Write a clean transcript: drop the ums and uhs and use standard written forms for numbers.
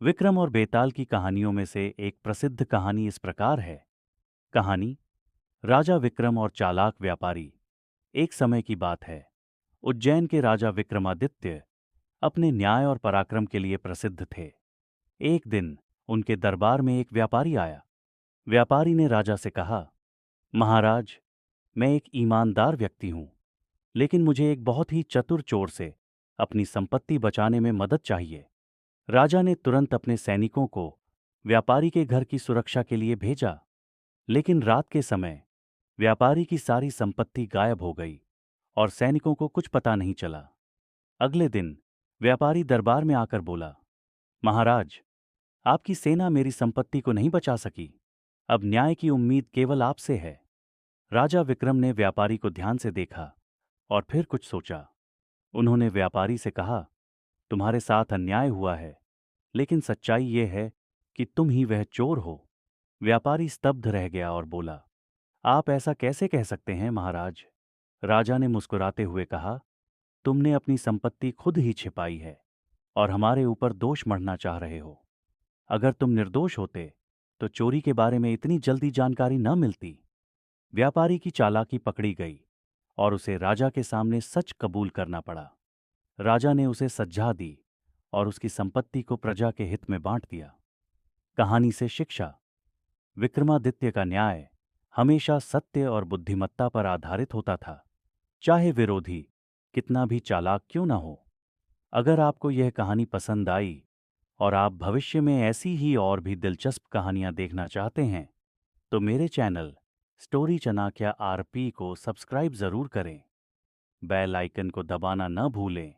विक्रम और बेताल की कहानियों में से एक प्रसिद्ध कहानी इस प्रकार है। कहानी राजा विक्रम और चालाक व्यापारी। एक समय की बात है। उज्जैन के राजा विक्रमादित्य अपने न्याय और पराक्रम के लिए प्रसिद्ध थे। एक दिन उनके दरबार में एक व्यापारी आया। व्यापारी ने राजा से कहा, महाराज, मैं एक ईमानदार व्यक्ति हूं, लेकिन मुझे एक बहुत ही चतुर चोर से अपनी संपत्ति बचाने में मदद चाहिए। राजा ने तुरंत अपने सैनिकों को व्यापारी के घर की सुरक्षा के लिए भेजा, लेकिन रात के समय व्यापारी की सारी संपत्ति गायब हो गई और सैनिकों को कुछ पता नहीं चला। अगले दिन व्यापारी दरबार में आकर बोला, महाराज, आपकी सेना मेरी संपत्ति को नहीं बचा सकी। अब न्याय की उम्मीद केवल आपसे है। राजा विक्रम ने व्यापारी को ध्यान से देखा और फिर कुछ सोचा। उन्होंने व्यापारी से कहा, तुम्हारे साथ अन्याय हुआ है, लेकिन सच्चाई ये है कि तुम ही वह चोर हो। व्यापारी स्तब्ध रह गया और बोला, आप ऐसा कैसे कह सकते हैं महाराज? राजा ने मुस्कुराते हुए कहा, तुमने अपनी संपत्ति खुद ही छिपाई है और हमारे ऊपर दोष मढ़ना चाह रहे हो। अगर तुम निर्दोष होते तो चोरी के बारे में इतनी जल्दी जानकारी न मिलती। व्यापारी की चालाकी पकड़ी गई और उसे राजा के सामने सच कबूल करना पड़ा। राजा ने उसे सज्जा दी और उसकी संपत्ति को प्रजा के हित में बांट दिया। कहानी से शिक्षा। विक्रमादित्य का न्याय हमेशा सत्य और बुद्धिमत्ता पर आधारित होता था, चाहे विरोधी कितना भी चालाक क्यों न हो। अगर आपको यह कहानी पसंद आई और आप भविष्य में ऐसी ही और भी दिलचस्प कहानियां देखना चाहते हैं, तो मेरे चैनल स्टोरी चनाक्या आरपी को सब्सक्राइब जरूर करें। बेल आइकन को दबाना न भूलें